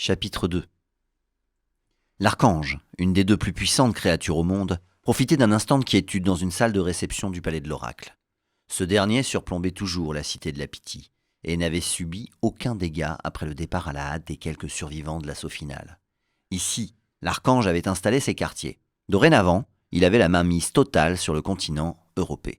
Chapitre 2. L'archange, une des deux plus puissantes créatures au monde, profitait d'un instant de quiétude dans une salle de réception du palais de l'oracle. Ce dernier surplombait toujours la cité de la Pythie et n'avait subi aucun dégât après le départ à la hâte des quelques survivants de l'assaut final. Ici, l'archange avait installé ses quartiers. Dorénavant, il avait la mainmise totale sur le continent européen.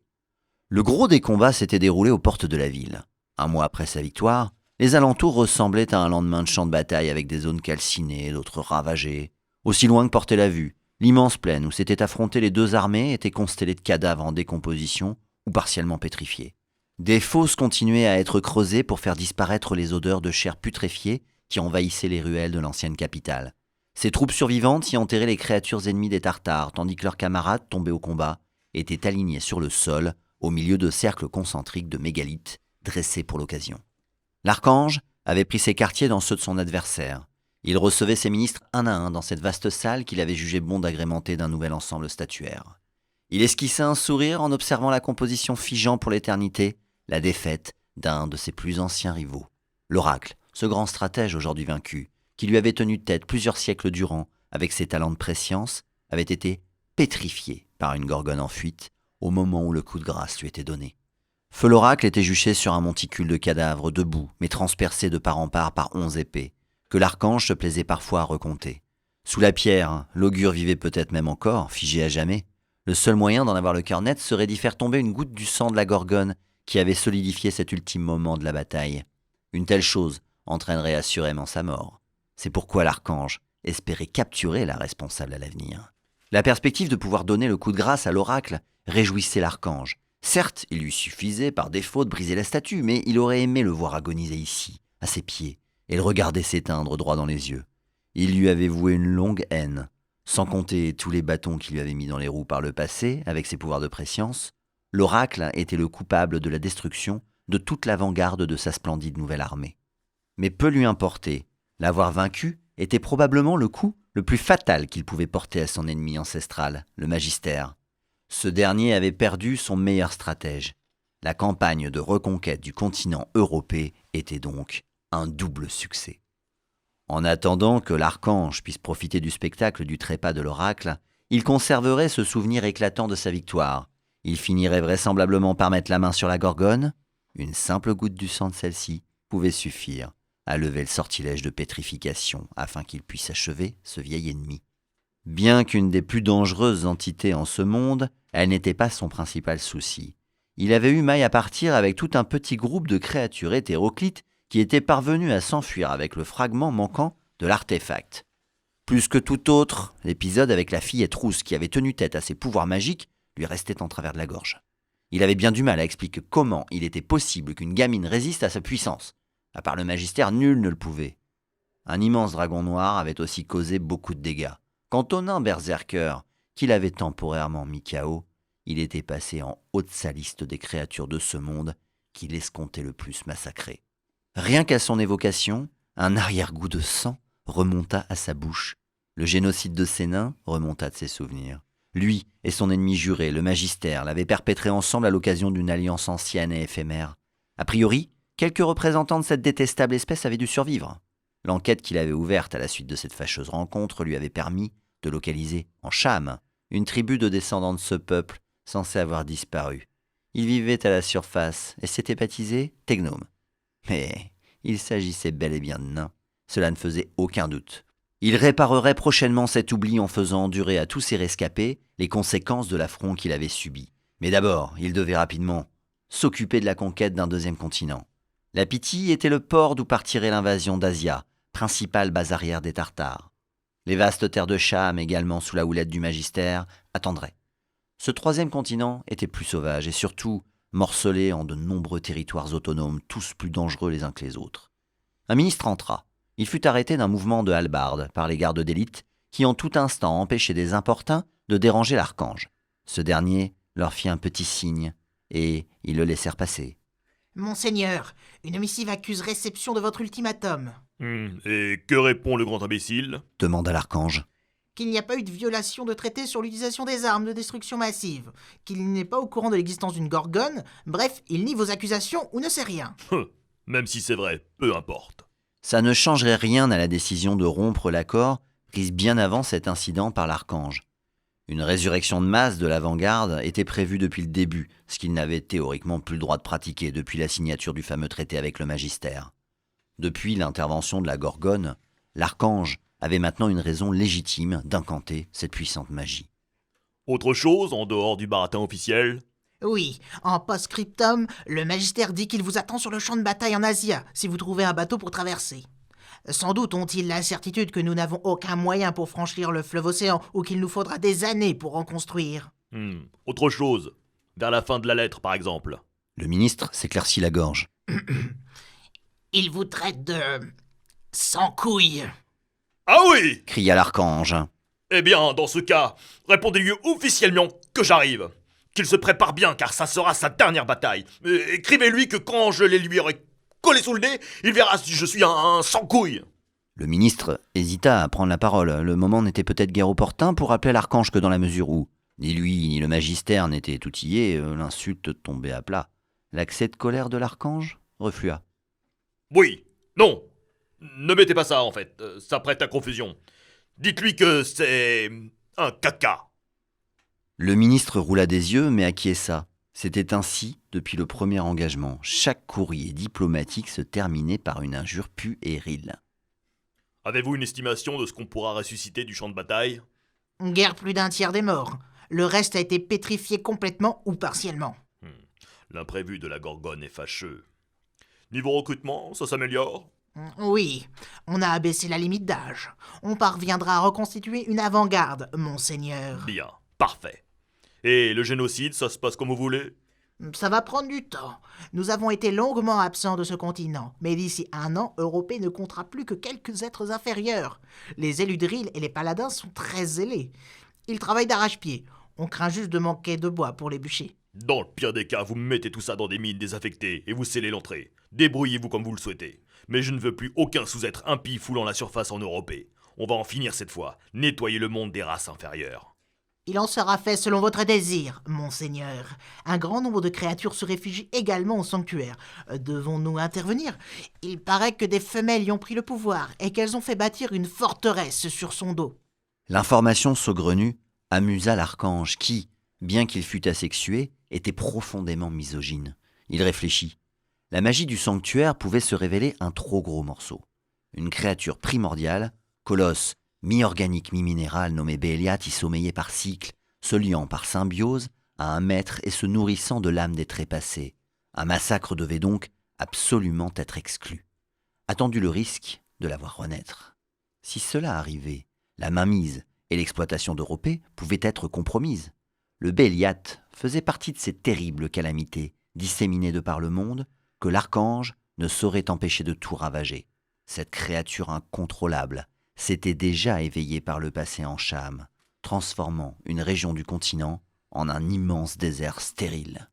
Le gros des combats s'était déroulé aux portes de la ville. Un mois après sa victoire, les alentours ressemblaient à un lendemain de champ de bataille avec des zones calcinées, d'autres ravagées. Aussi loin que portait la vue, l'immense plaine où s'étaient affrontées les deux armées était constellée de cadavres en décomposition ou partiellement pétrifiés. Des fosses continuaient à être creusées pour faire disparaître les odeurs de chair putréfiée qui envahissaient les ruelles de l'ancienne capitale. Ces troupes survivantes y enterraient les créatures ennemies des Tartares, tandis que leurs camarades, tombés au combat, étaient alignés sur le sol, au milieu de cercles concentriques de mégalithes dressés pour l'occasion. L'archange avait pris ses quartiers dans ceux de son adversaire. Il recevait ses ministres un à un dans cette vaste salle qu'il avait jugé bon d'agrémenter d'un nouvel ensemble statuaire. Il esquissait un sourire en observant la composition figeant pour l'éternité, la défaite d'un de ses plus anciens rivaux. L'oracle, ce grand stratège aujourd'hui vaincu, qui lui avait tenu tête plusieurs siècles durant avec ses talents de prescience, avait été pétrifié par une gorgone en fuite au moment où le coup de grâce lui était donné. Feu l'oracle était juché sur un monticule de cadavres debout, mais transpercés de part en part par 11 épées, que l'archange se plaisait parfois à recompter. Sous la pierre, l'augure vivait peut-être même encore, figé à jamais. Le seul moyen d'en avoir le cœur net serait d'y faire tomber une goutte du sang de la gorgone qui avait solidifié cet ultime moment de la bataille. Une telle chose entraînerait assurément sa mort. C'est pourquoi l'archange espérait capturer la responsable à l'avenir. La perspective de pouvoir donner le coup de grâce à l'oracle réjouissait l'archange. Certes, il lui suffisait par défaut de briser la statue, mais il aurait aimé le voir agoniser ici, à ses pieds, et le regarder s'éteindre droit dans les yeux. Il lui avait voué une longue haine, sans compter tous les bâtons qu'il lui avait mis dans les roues par le passé, avec ses pouvoirs de prescience. L'oracle était le coupable de la destruction de toute l'avant-garde de sa splendide nouvelle armée. Mais peu lui importait. L'avoir vaincu était probablement le coup le plus fatal qu'il pouvait porter à son ennemi ancestral, le magistère. Ce dernier avait perdu son meilleur stratège. La campagne de reconquête du continent européen était donc un double succès. En attendant que l'archange puisse profiter du spectacle du trépas de l'oracle, il conserverait ce souvenir éclatant de sa victoire. Il finirait vraisemblablement par mettre la main sur la gorgone. Une simple goutte du sang de celle-ci pouvait suffire à lever le sortilège de pétrification afin qu'il puisse achever ce vieil ennemi. Bien qu'une des plus dangereuses entités en ce monde, elle n'était pas son principal souci. Il avait eu maille à partir avec tout un petit groupe de créatures hétéroclites qui étaient parvenues à s'enfuir avec le fragment manquant de l'artefact. Plus que tout autre, l'épisode avec la fillette rousse qui avait tenu tête à ses pouvoirs magiques lui restait en travers de la gorge. Il avait bien du mal à expliquer comment il était possible qu'une gamine résiste à sa puissance. À part le magistère, nul ne le pouvait. Un immense dragon noir avait aussi causé beaucoup de dégâts. Quant au nain berserker, qu'il avait temporairement mis KO, il était passé en haut de sa liste des créatures de ce monde qu'il escomptait le plus massacrer. Rien qu'à son évocation, un arrière-goût de sang remonta à sa bouche. Le génocide de ces nains remonta de ses souvenirs. Lui et son ennemi juré, le magistère, l'avaient perpétré ensemble à l'occasion d'une alliance ancienne et éphémère. A priori, quelques représentants de cette détestable espèce avaient dû survivre. L'enquête qu'il avait ouverte à la suite de cette fâcheuse rencontre lui avait permis de localiser en Cham une tribu de descendants de ce peuple censé avoir disparu. Ils vivaient à la surface et s'étaient baptisés Technomes. Mais il s'agissait bel et bien de nains. Cela ne faisait aucun doute. Il réparerait prochainement cet oubli en faisant endurer à tous ses rescapés les conséquences de l'affront qu'il avait subi. Mais d'abord, il devait rapidement s'occuper de la conquête d'un deuxième continent. La Pythie était le port d'où partirait l'invasion d'Asia, principale base arrière des Tartares. Les vastes terres de Cham, également sous la houlette du magistère, attendraient. Ce troisième continent était plus sauvage et surtout morcelé en de nombreux territoires autonomes, tous plus dangereux les uns que les autres. Un ministre entra. Il fut arrêté d'un mouvement de hallebarde par les gardes d'élite qui en tout instant empêchaient des importuns de déranger l'archange. Ce dernier leur fit un petit signe et ils le laissèrent passer. « Monseigneur, une missive accuse réception de votre ultimatum. » Et que répond le grand imbécile ? Demanda l'archange. « Qu'il n'y a pas eu de violation de traité sur l'utilisation des armes de destruction massive, qu'il n'est pas au courant de l'existence d'une gorgone, bref, il nie vos accusations ou ne sait rien. » Même si c'est vrai, peu importe. Ça ne changerait rien à la décision de rompre l'accord prise bien avant cet incident par l'archange. Une résurrection de masse de l'avant-garde était prévue depuis le début, ce qu'il n'avait théoriquement plus le droit de pratiquer depuis la signature du fameux traité avec le magistère. Depuis l'intervention de la Gorgone, l'archange avait maintenant une raison légitime d'incanter cette puissante magie. Autre chose, en dehors du baratin officiel? Oui, en post-scriptum, le magistère dit qu'il vous attend sur le champ de bataille en Asia, si vous trouvez un bateau pour traverser. Sans doute ont-ils la certitude que nous n'avons aucun moyen pour franchir le fleuve océan ou qu'il nous faudra des années pour en construire. Autre chose, vers la fin de la lettre par exemple. Le ministre s'éclaircit la gorge. Ils vous traitent de... sans couilles. Ah oui! Cria l'archange. Eh bien, dans ce cas, répondez-lui officiellement que j'arrive. Qu'il se prépare bien car ça sera sa dernière bataille. Écrivez-lui que quand je les lui aurai collés sous le nez, il verra si je suis un sans-couille. Le ministre hésita à prendre la parole. Le moment n'était peut-être guère opportun pour appeler l'archange que dans la mesure où, ni lui ni le magistère n'étaient outillés, l'insulte tombait à plat. L'accès de colère de l'archange reflua. Oui, non, ne mettez pas ça en fait, ça prête à confusion. Dites-lui que c'est un caca. Le ministre roula des yeux, mais acquiesça. C'était ainsi depuis le premier engagement. Chaque courrier diplomatique se terminait par une injure puérile. Avez-vous une estimation de ce qu'on pourra ressusciter du champ de bataille? Guère plus d'un tiers des morts. Le reste a été pétrifié complètement ou partiellement. L'imprévu de la Gorgone est fâcheux. Niveau recrutement, ça s'améliore? Oui, on a abaissé la limite d'âge. On parviendra à reconstituer une avant-garde, monseigneur. Bien, parfait. Et le génocide, ça se passe comme vous voulez? Ça va prendre du temps. Nous avons été longuement absents de ce continent, mais d'ici 1 an, Europé ne comptera plus que quelques êtres inférieurs. Les éludriles et les paladins sont très zélés. Ils travaillent d'arrache-pied. On craint juste de manquer de bois pour les bûcher. Dans le pire des cas, vous mettez tout ça dans des mines désaffectées et vous scellez l'entrée. Débrouillez-vous comme vous le souhaitez. Mais je ne veux plus aucun sous-être impie foulant la surface en Europé. On va en finir cette fois. Nettoyer le monde des races inférieures. Il en sera fait selon votre désir, monseigneur. Un grand nombre de créatures se réfugient également au sanctuaire. Devons-nous intervenir? Il paraît que des femelles y ont pris le pouvoir et qu'elles ont fait bâtir une forteresse sur son dos. L'information saugrenue amusa l'archange qui, bien qu'il fût asexué, était profondément misogyne. Il réfléchit. La magie du sanctuaire pouvait se révéler un trop gros morceau. Une créature primordiale, colosse, mi-organique, mi-minéral, nommé Béliat, y sommeillait par cycle, se liant par symbiose à un maître et se nourrissant de l'âme des trépassés. Un massacre devait donc absolument être exclu. Attendu le risque de la voir renaître. Si cela arrivait, la mainmise et l'exploitation d'Europé pouvaient être compromises. Le Béliat faisait partie de ces terribles calamités, disséminées de par le monde, que l'archange ne saurait empêcher de tout ravager. Cette créature incontrôlable s'était déjà éveillée par le passé en Cham, transformant une région du continent en un immense désert stérile.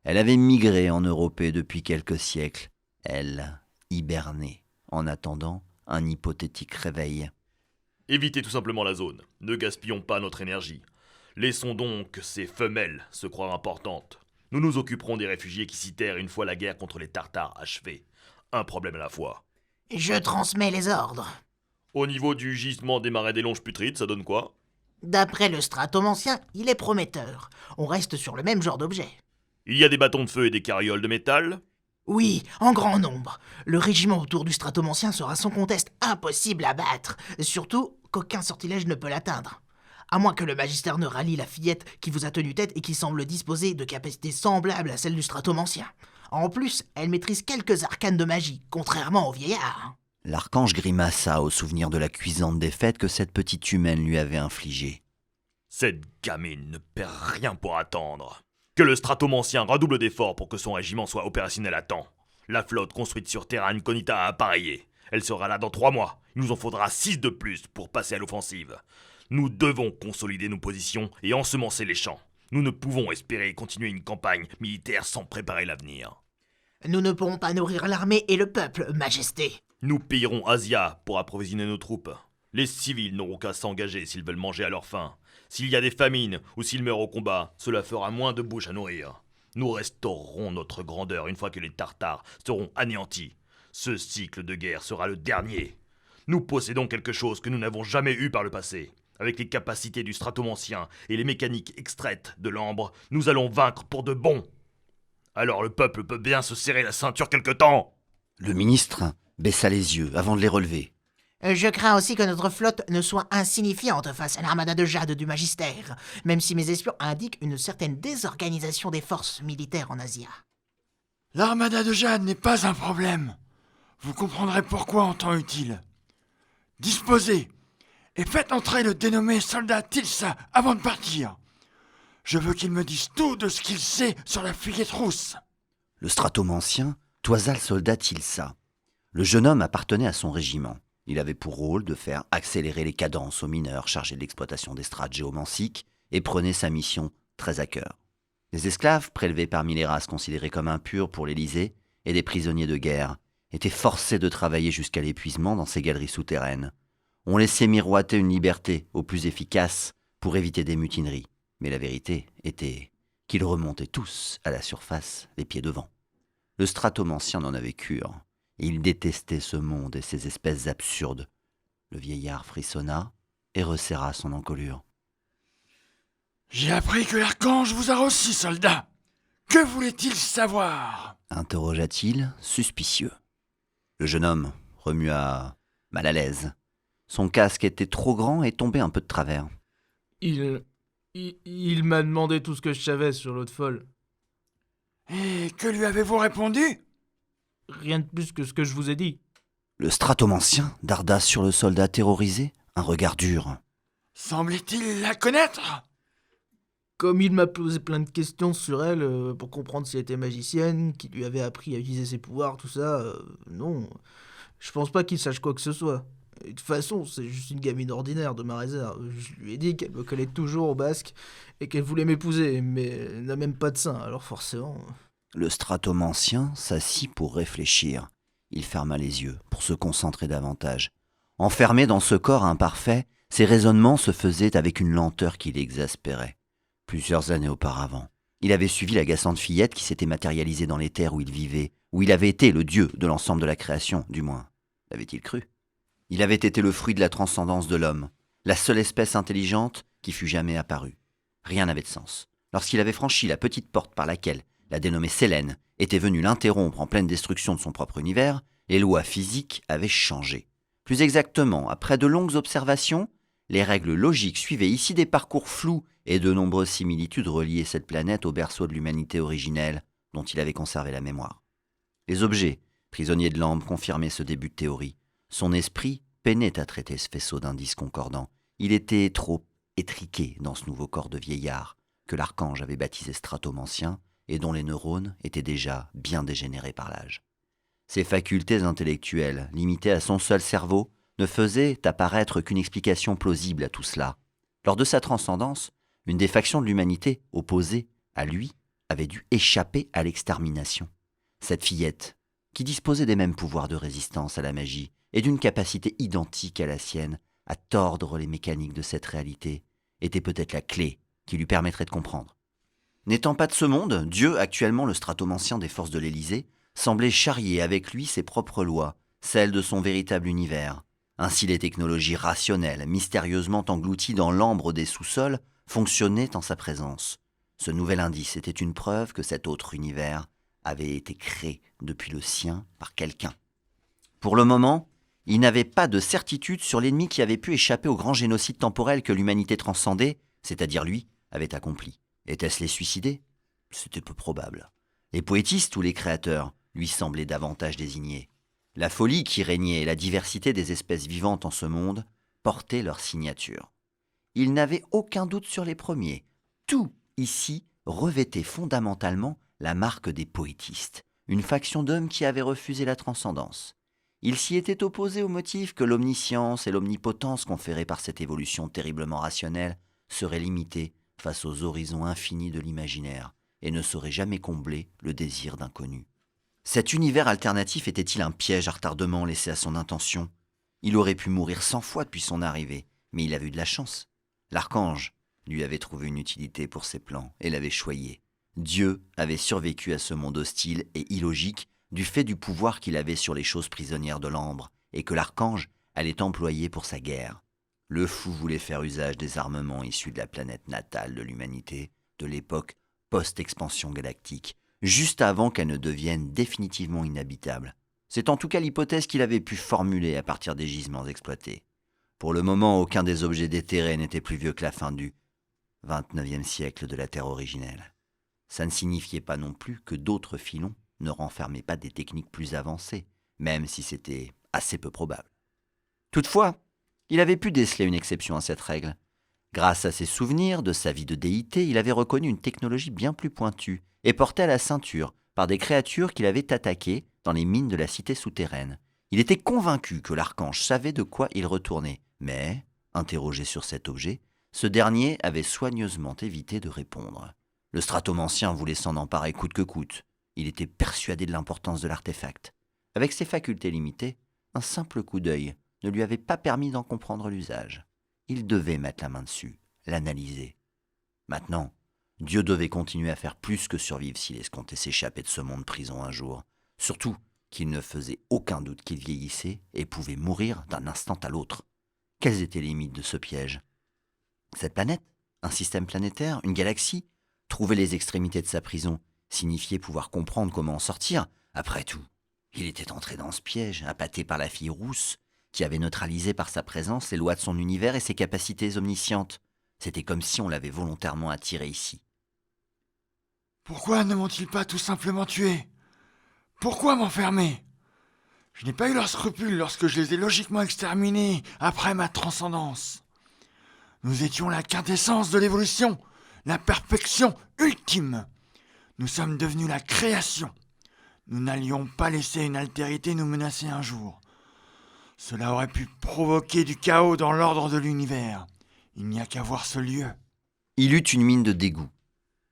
Elle avait migré en Europé depuis quelques siècles, elle hibernait, en attendant un hypothétique réveil. Évitez tout simplement la zone. Ne gaspillons pas notre énergie. Laissons donc ces femelles se croire importantes. Nous nous occuperons des réfugiés qui s'y terrent une fois la guerre contre les Tartares achevée. Un problème à la fois. Je transmets les ordres. Au niveau du gisement des marais des longes putrides, ça donne quoi? D'après le stratomancien, il est prometteur. On reste sur le même genre d'objet. Il y a des bâtons de feu et des carrioles de métal? Oui, en grand nombre. Le régiment autour du stratomancien sera sans conteste impossible à battre. Surtout qu'aucun sortilège ne peut l'atteindre. À moins que le magistère ne rallie la fillette qui vous a tenu tête et qui semble disposer de capacités semblables à celles du stratomancien. En plus, elle maîtrise quelques arcanes de magie, contrairement au vieillard. L'archange grimaça au souvenir de la cuisante défaite que cette petite humaine lui avait infligée. Cette gamine ne perd rien pour attendre. Que le stratomancien redouble d'efforts pour que son régiment soit opérationnel à temps. La flotte construite sur Terra Incognita a appareillé. Elle sera là dans 3 mois. Il nous en faudra 6 de plus pour passer à l'offensive. Nous devons consolider nos positions et ensemencer les champs. Nous ne pouvons espérer continuer une campagne militaire sans préparer l'avenir. Nous ne pourrons pas nourrir l'armée et le peuple, Majesté. Nous payerons Asia pour approvisionner nos troupes. Les civils n'auront qu'à s'engager s'ils veulent manger à leur faim. S'il y a des famines ou s'ils meurent au combat, cela fera moins de bouches à nourrir. Nous restaurerons notre grandeur une fois que les Tartares seront anéantis. Ce cycle de guerre sera le dernier. Nous possédons quelque chose que nous n'avons jamais eu par le passé. Avec les capacités du stratomancien et les mécaniques extraites de l'ambre, nous allons vaincre pour de bon. Alors le peuple peut bien se serrer la ceinture quelque temps. Le ministre baissa les yeux avant de les relever. Je crains aussi que notre flotte ne soit insignifiante face à l'armada de jade du magistère, même si mes espions indiquent une certaine désorganisation des forces militaires en Asia. L'armada de Jade n'est pas un problème. Vous comprendrez pourquoi en temps utile. Disposez et faites entrer le dénommé soldat Tilsa avant de partir. Je veux qu'il me dise tout de ce qu'il sait sur la fillette rousse. Le stratomancien toisa le soldat Tilsa. Le jeune homme appartenait à son régiment. Il avait pour rôle de faire accélérer les cadences aux mineurs chargés de l'exploitation des strates géomanciques et prenait sa mission très à cœur. Les esclaves, prélevés parmi les races considérées comme impures pour l'Élysée, et des prisonniers de guerre, étaient forcés de travailler jusqu'à l'épuisement dans ces galeries souterraines. On laissait miroiter une liberté au plus efficace pour éviter des mutineries. Mais la vérité était qu'ils remontaient tous à la surface, les pieds devant. Le stratomancien n'en avait cure. Il détestait ce monde et ses espèces absurdes. Le vieillard frissonna et resserra son encolure. J'ai appris que l'archange vous a reçu, soldat. Que voulait-il savoir? Interrogea-t-il, suspicieux. Le jeune homme remua mal à l'aise. Son casque était trop grand et tombait un peu de travers. Il m'a demandé tout ce que je savais sur l'autre folle. Et que lui avez-vous répondu? Rien de plus que ce que je vous ai dit. Le stratomancien darda sur le soldat terrorisé un regard dur. Semblait-il la connaître? Comme il m'a posé plein de questions sur elle, pour comprendre si elle était magicienne, qui lui avait appris à utiliser ses pouvoirs, tout ça, non. Je pense pas qu'il sache quoi que ce soit. Et de toute façon, c'est juste une gamine ordinaire de ma réserve. Je lui ai dit qu'elle me collait toujours au basque et qu'elle voulait m'épouser, mais elle n'a même pas de sein, alors forcément... Le stratomancien s'assit pour réfléchir. Il ferma les yeux pour se concentrer davantage. Enfermé dans ce corps imparfait, ses raisonnements se faisaient avec une lenteur qui l'exaspérait. Plusieurs années auparavant, il avait suivi l'agaçante fillette qui s'était matérialisée dans les terres où il vivait, où il avait été le dieu de l'ensemble de la création, du moins. L'avait-il cru? Il avait été le fruit de la transcendance de l'homme, la seule espèce intelligente qui fût jamais apparue. Rien n'avait de sens. Lorsqu'il avait franchi la petite porte par laquelle la dénommée Sélène était venue l'interrompre en pleine destruction de son propre univers, les lois physiques avaient changé. Plus exactement, après de longues observations, les règles logiques suivaient ici des parcours flous et de nombreuses similitudes reliaient cette planète au berceau de l'humanité originelle dont il avait conservé la mémoire. Les objets, prisonniers de l'ambre, confirmaient ce début de théorie. Son esprit peinait à traiter ce faisceau d'indices concordants. Il était trop étriqué dans ce nouveau corps de vieillard que l'archange avait baptisé stratomancien et dont les neurones étaient déjà bien dégénérés par l'âge. Ses facultés intellectuelles, limitées à son seul cerveau, ne faisaient apparaître qu'une explication plausible à tout cela. Lors de sa transcendance, une des factions de l'humanité opposée à lui avait dû échapper à l'extermination. Cette fillette, qui disposait des mêmes pouvoirs de résistance à la magie et d'une capacité identique à la sienne à tordre les mécaniques de cette réalité, était peut-être la clé qui lui permettrait de comprendre. N'étant pas de ce monde, Dieu, actuellement le stratomancien des forces de l'Élysée, semblait charrier avec lui ses propres lois, celles de son véritable univers. Ainsi les technologies rationnelles, mystérieusement englouties dans l'ambre des sous-sols, fonctionnaient en sa présence. Ce nouvel indice était une preuve que cet autre univers avait été créé depuis le sien par quelqu'un. Pour le moment, il n'avait pas de certitude sur l'ennemi qui avait pu échapper au grand génocide temporel que l'humanité transcendée, c'est-à-dire lui, avait accompli. Était-ce les suicider? C'était peu probable. Les poétistes ou les créateurs lui semblaient davantage désignés. La folie qui régnait et la diversité des espèces vivantes en ce monde portaient leur signature. Il n'avait aucun doute sur les premiers. Tout, ici, revêtait fondamentalement la marque des poétistes, une faction d'hommes qui avaient refusé la transcendance. Ils s'y étaient opposés au motif que l'omniscience et l'omnipotence conférées par cette évolution terriblement rationnelle seraient limitées face aux horizons infinis de l'imaginaire et ne sauraient jamais combler le désir d'inconnu. Cet univers alternatif était-il un piège à retardement laissé à son intention? Il aurait pu mourir 100 fois depuis son arrivée, mais il avait eu de la chance. L'archange lui avait trouvé une utilité pour ses plans et l'avait choyé. Dieu avait survécu à ce monde hostile et illogique du fait du pouvoir qu'il avait sur les choses prisonnières de l'ambre et que l'archange allait employer pour sa guerre. Le fou voulait faire usage des armements issus de la planète natale de l'humanité, de l'époque post-expansion galactique, juste avant qu'elle ne devienne définitivement inhabitable. C'est en tout cas l'hypothèse qu'il avait pu formuler à partir des gisements exploités. Pour le moment, aucun des objets déterrés n'était plus vieux que la fin du 29e siècle de la Terre originelle. Ça ne signifiait pas non plus que d'autres filons ne renfermaient pas des techniques plus avancées, même si c'était assez peu probable. Toutefois, il avait pu déceler une exception à cette règle. Grâce à ses souvenirs de sa vie de déité, il avait reconnu une technologie bien plus pointue et portée à la ceinture par des créatures qu'il avait attaquées dans les mines de la cité souterraine. Il était convaincu que l'archange savait de quoi il retournait, mais, interrogé sur cet objet, ce dernier avait soigneusement évité de répondre. Le stratomancien voulait s'en emparer coûte que coûte. Il était persuadé de l'importance de l'artefact. Avec ses facultés limitées, un simple coup d'œil ne lui avait pas permis d'en comprendre l'usage. Il devait mettre la main dessus, l'analyser. Maintenant, Dieu devait continuer à faire plus que survivre s'il escomptait s'échapper de ce monde prison un jour. Surtout qu'il ne faisait aucun doute qu'il vieillissait et pouvait mourir d'un instant à l'autre. Quelles étaient les limites de ce piège? Cette planète, un système planétaire, une galaxie, trouver les extrémités de sa prison signifiait pouvoir comprendre comment en sortir. Après tout, il était entré dans ce piège, appâté par la fille rousse, qui avait neutralisé par sa présence les lois de son univers et ses capacités omniscientes. C'était comme si on l'avait volontairement attiré ici. Pourquoi ne m'ont-ils pas tout simplement tué? Pourquoi m'enfermer? Je n'ai pas eu leurs scrupules lorsque je les ai logiquement exterminés après ma transcendance. Nous étions la quintessence de l'évolution, la perfection ultime. Nous sommes devenus la création. Nous n'allions pas laisser une altérité nous menacer un jour. Cela aurait pu provoquer du chaos dans l'ordre de l'univers. Il n'y a qu'à voir ce lieu. Il eut une mine de dégoût.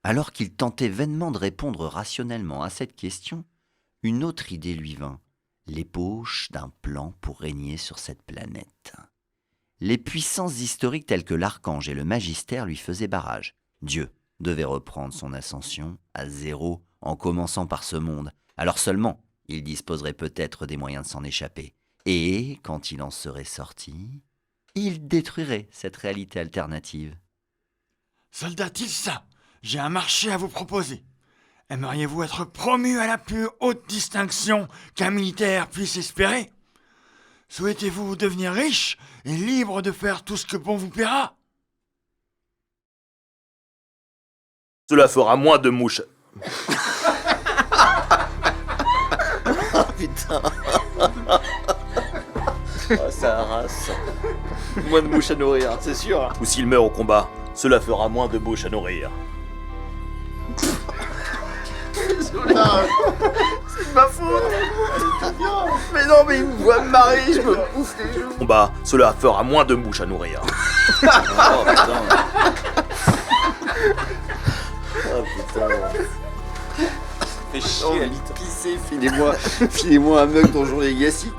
Alors qu'il tentait vainement de répondre rationnellement à cette question, une autre idée lui vint, l'ébauche d'un plan pour régner sur cette planète. Les puissances historiques telles que l'archange et le magistère lui faisaient barrage. Dieu devait reprendre son ascension à zéro en commençant par ce monde. Alors seulement, il disposerait peut-être des moyens de s'en échapper. Et, quand il en serait sorti, il détruirait cette réalité alternative. Soldat Tilsa, j'ai un marché à vous proposer. Aimeriez-vous être promu à la plus haute distinction qu'un militaire puisse espérer? Souhaitez-vous devenir riche et libre de faire tout ce que bon vous plaira? Cela fera moins de mouches. Putain. Oh, ça arrasse. Moins de mouches à nourrir, c'est sûr. Ou s'il meurt au combat, cela fera moins de bouches à nourrir. C'est ma faute. Mais non, mais il me voit me marrer, je me bouffe les joues. Combat, cela fera moins de bouches à nourrir. Oh putain. Oh putain. Fais chier, J'ai à envie de pisser, filez-moi un mug Donjon Legacy.